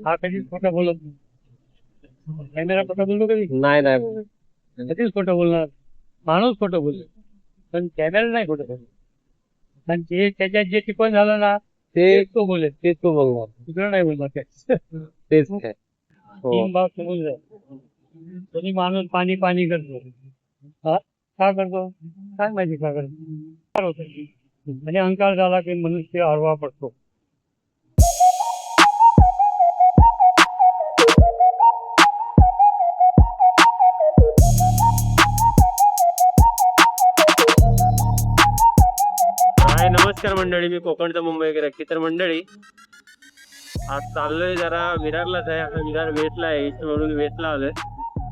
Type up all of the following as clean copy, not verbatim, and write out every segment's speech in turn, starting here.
हा कधीच खोटं बोलत नाही. कॅमेरा खोटं बोलतो कधी? नाही नाही. कधीच खोटं बोलणार. माणूस खोटं बोलतो पण कॅमेरा नाही खोटं बोलत. आणि ते त्याच्यात जे टिपण झालं ना ते तो बोलेल. तेच तो बघणार. दुसरं नाही बोलणार काय. तेच काय. हो. तीन भाग समजून जाय. तरी माणूस पाणी पाणी करतो. हा का करतो काय माहिती का करतो होत. आणि अहंकार झाला की मनुष्य हरवा पडतो. हाय नमस्कार मंडळी, मी कोकणचा मुंबईकर आहे. तर मंडळी आज चाललोय जरा विरारलाच आहे. आता विरार वेस्टला आहे, ईस्ट म्हणून वेस्टला आलोय.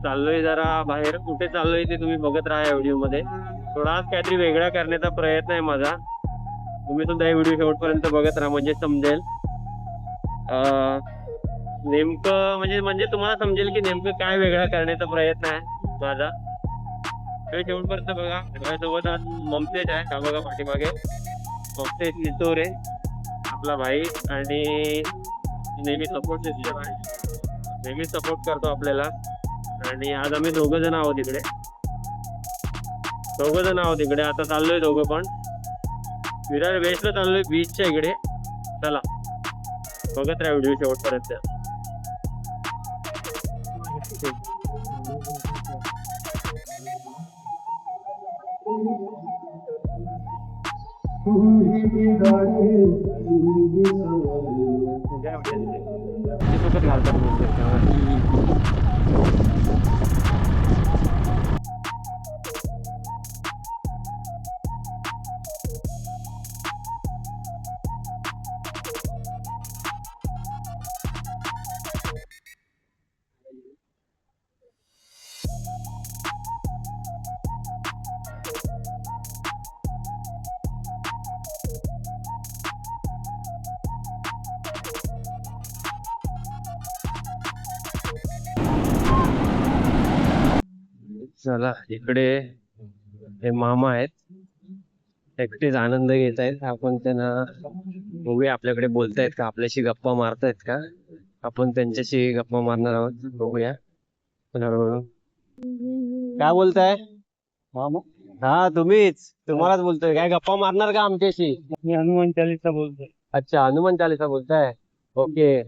चाललोय जरा बाहेर. कुठे चाललोय ते तुम्ही बघत राहा या व्हिडिओ मध्ये. थोडा आज काहीतरी वेगळा करण्याचा प्रयत्न आहे माझा. तुम्ही सुद्धा हे व्हिडिओ शेवटपर्यंत बघत राहा म्हणजे समजेल. नेमकं म्हणजे तुम्हाला समजेल की नेमकं काय वेगळा करण्याचा प्रयत्न आहे माझा. ते शेवटपर्यंत बघा. माझ्यासोबत आज ममतेज आहे का बघा पाठीमागे. ममतेज नितोरे आपला भाई आणि नेहमी सपोर्ट करतो आपल्याला. आणि आज आम्ही दोघ जण आहोत इकडे. आता चाललोय दोघं पण विरार वेस्टला चाललोय बीचच्या इकडे. चला बघत राहा व्हिडिओ शेवटपर्यंत. चला इकडे हे मामा आहेत. एकटेच आनंद घेत आहेत. आपण त्यांना बघूया आपल्याकडे बोलतायत का, आपल्याशी गप्पा मारतायत का. आपण त्यांच्याशी गप्पा मारणार आहोत. बघूया काय बोलताय. हा तुम्हालाच बोलतोय. काय गप्पा मारणार का आमच्याशी. मी हनुमान चालीसा बोलतोय. अच्छा हनुमान चालीसा बोलताय. ओके.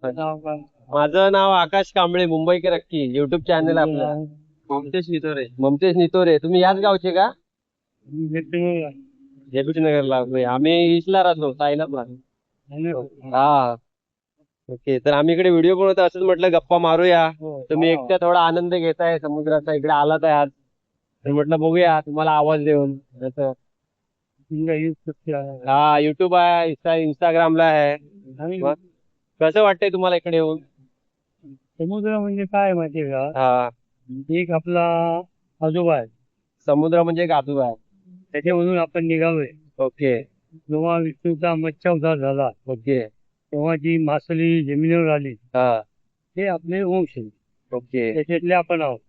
नाव काय? माझं नाव आकाश कांबळे, मुंबईकर अक्की. युट्यूब चॅनल आहे आपलं. ममतेश नितोरे. तुम्ही याच गावचे का. नगरला. आम्ही ईस्टला राहतो, साईनाथला. हा ओके. तर आम्ही इकडे व्हिडिओ बनवतो. असंच म्हटलं गप्पा मारूया. तुम्ही एकट्या थोडा आनंद घेताय समुद्राचा. इकडे आलात आहे आज तर म्हटलं बघूया तुम्हाला आवाज देऊन. हा युट्यूब आहे, इंस्टाग्रामला आहे. कसं वाटतंय तुम्हाला इकडे येऊन. समुद्र म्हणजे काय माहितीये का. हा एक आपला आजोबा आहे. समुद्र म्हणजे एक आजोबा आहे. त्याच्यामधून आपण निघालोय. ओके. जेव्हा विष्णूचा मत्स्यावतार झाला ओके. तेव्हा जी मासळी जमिनीवर आली हा ते आपले वंश आहेत. ओके. त्याच्यातले आपण आहोत.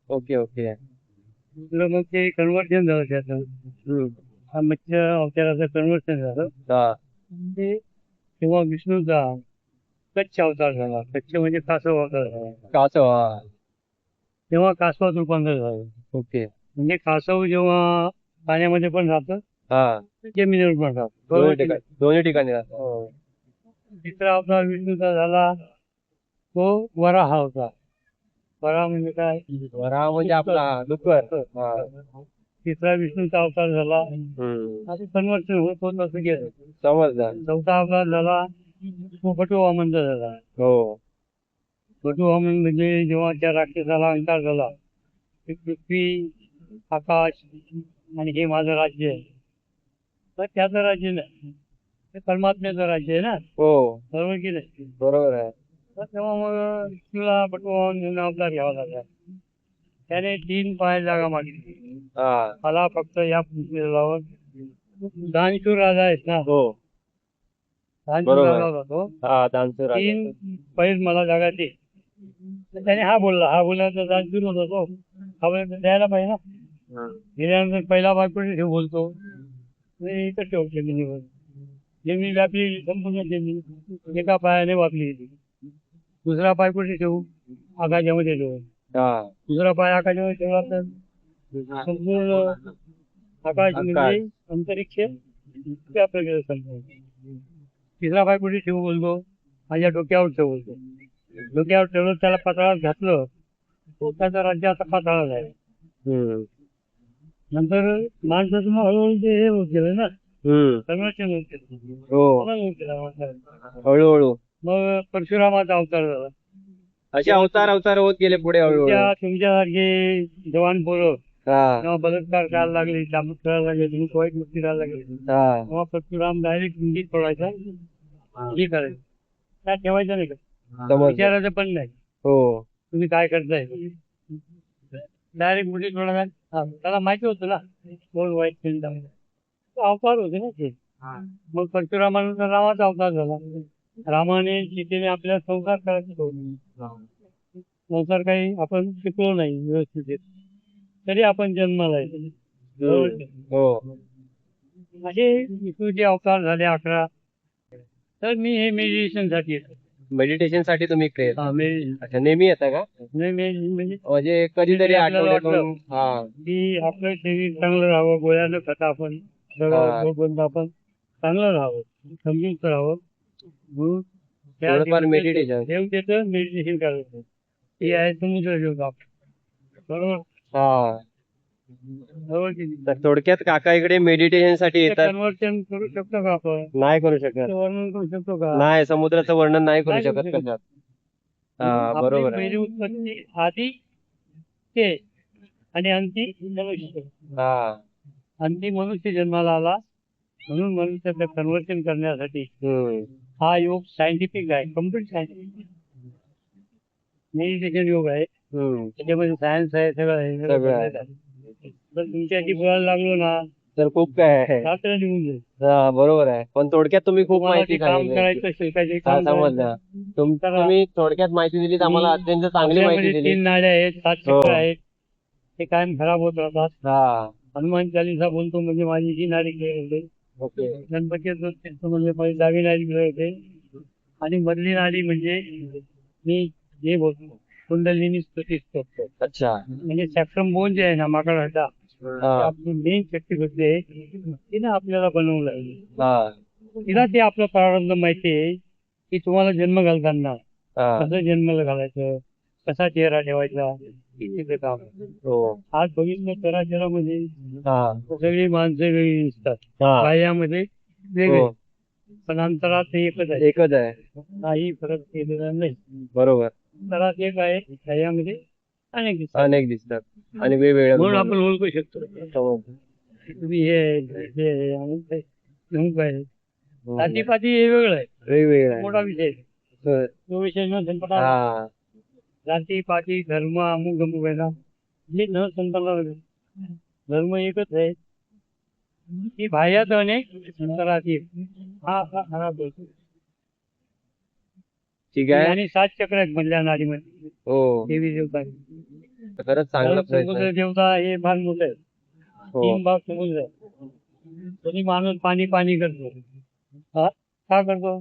ओके. ओके. दुसरं मग ते कन्व्हर्जन झालं त्याचं. हा मत्स्य अवताराचं कन्व्हर्जन झालं. हा ते तेव्हा विष्णूचा कच्छ अवतार झाला. कच्छ म्हणजे कासव अवतार झाला. कासव. हा तेव्हा कासवात रूपांतर झालं. ओके. म्हणजे कासव जेव्हा पाण्यामध्ये पण राहतं हा जमिनीवर पण राहतं. दोन्ही ठिकाणी राहतं. तिसरा अवतार विष्णूचा झाला तो वराह होता. वराह म्हणजे काय. वराह म्हणजे आपला डुक्कर. तिसरा विष्णूचा अवतार झाला. असं कन्वर्शन होत होत असं गेलं. समजलं. चौथा अवतार झाला तो बटू वामनचा झाला. हो. बटू वामन म्हणजे जेव्हा त्या राक्षसाला अहंकार झाला पृथ्वी आकाश आणि हे माझं राज्य आहे तर त्याचं राज्य नाही, ते परमात्म्याचं राज्य आहे ना. हो बरोबर की नाही. बरोबर आहे. तर तेव्हा मग विष्णूला बटू वामन अवतार घ्यावा लागला. त्याने 3 पाय जागा मागितली. मला फक्त या पृथ्वीवर दानशूर राजा आहेत ना. हो दानशूर राजा होता तो. 3 पैल मला जागा दे. तर त्याने हा बोलला तर दानशूर होता तो. हा बोलला द्यायला पाहिजे ना. दिल्यानंतर पहिला बायको हे बोलतो इथं ठेवते जमिनीवर. जमीन व्यापली संपूर्ण जमीन एका पायाने वापली गेली. दुसरा पाय कुठे ठेवू? आकाशामध्ये ठेवू. हा दुसरा पाय आकाशामध्ये ठेवला तर संपूर्ण आकाश म्हणजे अंतरिक्ष व्यापलं गेलं समजा. तिसरा पाय कुठे ठेवू बोलतो? माझ्या डोक्यावर ठेवू बोलतो. डोक्यावर ठेवलं त्याला पाताळात घातलं, त्याचा राज्य आता पाताळात आहे. हम्म नंतर माणसाचं मग हळूहळू ते हे होत गेलं ना, हम्म संरक्षण होत गेलं. हो कोणाला होत गेलं माणसाला? हळूहळू मग परशुरामाचा अवतार झाला. असे अवतार होत गेले पुढे हळूहळू. तुमच्यासारखे जवान पोरं हा तेव्हा बलात्कार करायला लागले, चाबूक करायला लागले, तुम्ही वाईट गोष्टी करायला लागले, हा तेव्हा परशुराम डायरेक्ट मुंडीत पडायचा, हे करायचं, काय ठेवायचं नाही का, समजलं. विचारायचं पण नाही हो तुम्ही काय करताय, डायरेक्ट मुंडीत पडायचा. त्याला माहिती होतं ना कोण वाईट चिंता, अवतार होते ना ते. मग परशुरामानंतर रामाचा अवतार झाला. रामाने सीतेने आपल्याला संसार करायचा सोडला. संसार काही आपण शिकलो नाही व्यवस्थित, तरी आपण जन्माला आहे. हो असे विष्णूचे अवतार झाले 11. तर मी हे मेडिटेशन साठी येतो. मेडिटेशन साठी तुम्ही इकडे येता? हा, अच्छा नेहमी येता का? म्हणजे कधीतरी आपल्याला आठवड्यातून? वाटलं हा की आपलं शरीर चांगलं राहावं, गोळ्यानं खाता आपण बंद आपण चांगलं राहावं, समजून राहावं, म्हणून त्या थोडंफार देवतेचं- meditation. देवतेचं मेडिटेशन करायचं. हे आहे समुद्र योग. बरोबर हा बरोबर की नाही? तर थोडक्यात काका इकडे मेडिटेशन साठी येतात? कन्वर्शन करू शकतो का आपण? नाही करू शकत. वर्णन करू शकतो का? नाही समुद्राचं वर्णन नाही करू नाही करू शकत शकत. कशात. हा आपली बरोबर आहे. पहिली उत्पत्ती आधी ते आणि अंती मनुष्य. हा अंती मनुष्य जन्माला आला, म्हणून मनुष्याचं कन्वर्शन करण्यासाठी हम्म हा योग सायंटिफिक आहे, कम्प्लीट सायंटिफिक मेडिटेशन योग आहे. त्याच्यामध्ये सायन्स आहे, सगळं आहे. सगळं आहे. तर तुमच्याशी बोलायला लागलो ना तर खूप काय आहे. रात्र निघून जाईल. हा बरोबर आहे, पण थोडक्यात तुम्ही खूप तुम्हाला माहिती जे काम सांगितली. करायचं शिकायचे हा काम समजलं. करायचं. तुम्ही थोडक्यात माहिती दिली आम्हाला, अत्यंत चांगली माहिती आपल्यामध्ये दिली. 3 नाड्या आहेत, 7 हो. चक्र आहेत, ते कायम खराब होत राहतात. हा हनुमान चालीसा बोलतो म्हणजे माझी ही नाडी क्लिअर होते. ओके. गणपतीचं तीर्थ म्हणजे माझी डावी नाडी क्लिअर होते. आणि मधली नाडी म्हणजे मी जे बोलतो कुंडलिनी स्तुती स्तोत्र. अच्छा. म्हणजे सॅक्रम बोन जे आहे ना माकड हड्डा, हा आपली मेन शक्ती होते, तिने आपल्याला बनवलं. हा तिला ते आपलं प्रारंभ माहिती आहे की तुम्हाला जन्म घालताना हा कसं जन्माला घालायचं, कसा चेहरा ठेवायचा, हे काम. हो आज बघितलं चराचरामध्ये हा सगळी माणसं वेगळी दिसतात, हा बाह्यामध्ये वेगळे, हो. पण अंतरात ते एकच आहे. एकच आहे. काही फरक केलेला नाही. बरोबर. अंतरात एक आहे, बाह्यामध्ये अनेक दिसतात. अनेक दिसतात आणि वेगवेगळ्या म्हणून रूपाने. आपण ओळखू शकतो समजलं. तुम्ही हे आहे, हे आहे, अमुक आहे, तमुक आहे. हो. जातीपाती हे वेगळं आहे, वेगवेगळं आहे. मोठा विषय आहे. हो. तो विषय न संपता हा जाती पाती धर्म अमुक अमुक आहे ना, हे न संपणार धर्म एकच आहे की बाह्यात अनेक अंतरात एक. हा खराब बोलतो. ठीक आहे. आणि 7 चक्र आहेत मधल्या नाडीमध्ये, हो देवी देवता. खरंच चांगला प्रयत्न समुद्र आहे. देवता हे फार मोठं आहे. हो 3 भाग समुद्र आहे. तरी माणूस पाणी पाणी करतो. हा का करतो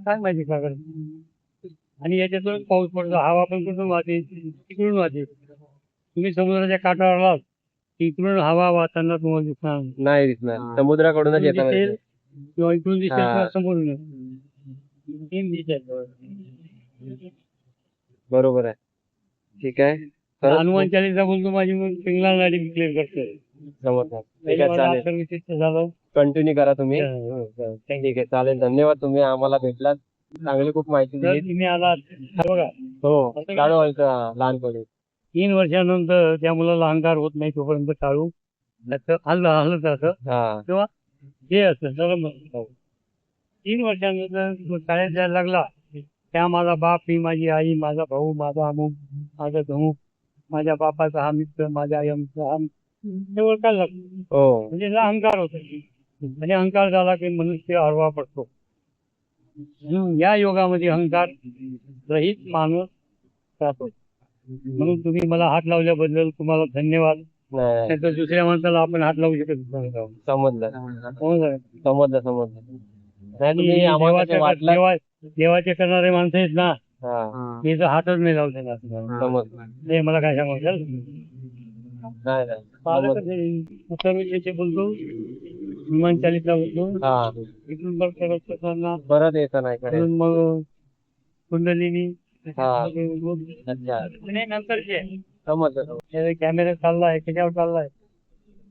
काय माहिती का करतो. आणि याच्यातून पाऊस पडतो, हवा पण कुठून वाहते, तिकडून वाहते. तुम्ही समुद्राच्या काठावर आलात की इकडून हवा वाहताना तुम्हाला दिसणार नाही. नाही दिसणार, समुद्राकडूनच इकडून येताना दिसेल दिसणार. किंवा इकडून दिसेल हा. किंवा समोरून. 3 दिशा. बरोबर आहे. ठीक आहे. खरंच हनुमान चालीसा बोलतो माझी मग पिंगला नाडी क्लिअर करतोय. समजलं. ठीक आहे चालेल. सर्विसेस झालं. कंटिन्यू करा तुम्ही. तर ठीक आहे चालेल. धन्यवाद, तुम्ही आम्हाला भेटलात, चांगली खूप माहिती दिली. तुम्ही आलात बघा, हो चालू व्हायचं लहानपणी. 3 वर्षानंतर त्या मुलाला अहंकार होत नाही तोपर्यंत टाळू त्याचं हलत असं हा किंवा हे असतं सर्व. 3 वर्षानंतर तो शाळेत जायला लागला, त्या माझा बाप, मी माझी आई, माझा भाऊ, माझा अमुक, माझा धमुक, माझ्या बापाचा हा मित्र, माझ्या आई हा हे ओळखायला लागतो. हो म्हणजे त्याला अहंकार होतो आणि अहंकार झाला की मनुष्य आडवा पडतो. या योगामध्ये अहंकार रहित माणूस राहतो. म्हणून तुम्ही मला हात लावल्याबद्दल तुम्हाला धन्यवाद. नाही नाहीतर दुसऱ्या माणसाला आपण हात लावू शकत नाही. समजलं हो सर. समजलं समजलं. नाही आणि तुम्ही आम्हाला ते वाटलं. देवाचे करणारे माणसं आहेत ना, हा मी तर हातच नाही लावू देणार तुम्हाला. समजलं. नाही मला काय सांगाल नाही नाही उत्तर बोलतो विमान चालितला बोलतो हा इथून बघ करत करताना परत येतं नाही कडे. अजून मग कुंडलिनी हा. आणि अच्छा नंतरचे समजलं. कॅमेरा चाललाय त्याच्यावर चाललाय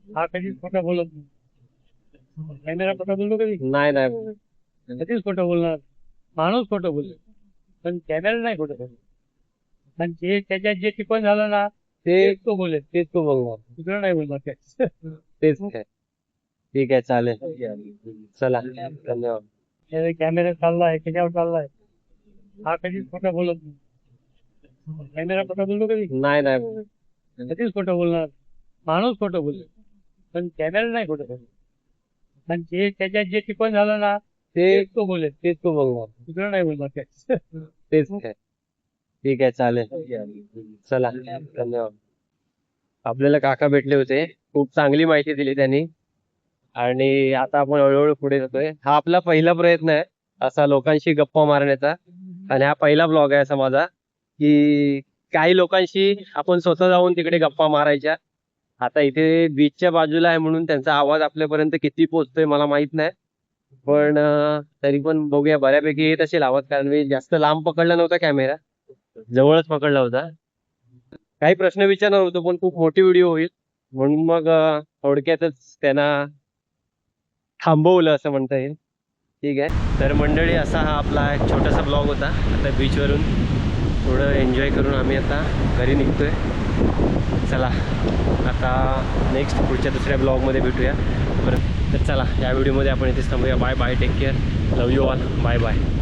हा कधीच खोटं बोलत नाही. कॅमेरा खोटं बोलतो कधी नाही नाही कधीच खोटं बोलणार माणूस खोटं बोलतो पण कॅमेरा नाही खोटं बोलत आणि जे त्याच्यात जे टिपण झालं ना ते तो बोलेल तेच तू बघणार. दुसरं नाही बोलणार काय तेच आहे. ठीक आहे चालेल चला धन्यवाद. कॅमेरा चाललाय त्याच्यावर चाललाय हा कधीच खोटं बोलत नाही. कॅमेरा खोटं बोलतो कधी नाही नाही कधीच खोटं बोलणार माणूस खोटं बोलतो पण कॅमेरा नाही खोटं बोलत आणि जे त्याच्यात जे टिपण झालं ना ते तो बोलेल तेच तू बघणार. दुसरं नाही बोलणार काय तेच आहे. ठीक आहे चालेल चला धन्यवाद. आपल्याला काका भेटले होते, खूप चांगली माहिती दिली त्यांनी आणि आता आपण हळूहळू पुढे जातोय. हा आपला पहिला प्रयत्न आहे असा लोकांशी गप्पा मारण्याचा आणि हा पहिला ब्लॉग आहे असा माझा की काही लोकांशी आपण स्वतः जाऊन तिकडे गप्पा मारायच्या. आता इथे बीचच्या बाजूला आहे म्हणून त्यांचा आवाज आपल्यापर्यंत किती पोहोचतोय मला माहित नाही, पण तरी पण बघूया बऱ्यापैकी येत असेल आवाज कारण मी जास्त लांब पकडला नव्हता कॅमेरा, जवळच पकडला होता. काही प्रश्न विचारणार होतो पण खूप मोठी व्हिडिओ होईल म्हणून मग थोडक्यातच त्यांना थांबवलं असं म्हणता येईल. ठीक आहे तर मंडळी असा हा आपला एक छोटासा ब्लॉग होता. आता बीचवरून थोडं एन्जॉय करून आम्ही आता घरी निघतोय. चला आता नेक्स्ट पुढच्या दुसऱ्या ब्लॉगमध्ये भेटूया. बरं तर चला या व्हिडिओमध्ये आपण इथेच थांबूया. Bye bye take care love you all bye bye.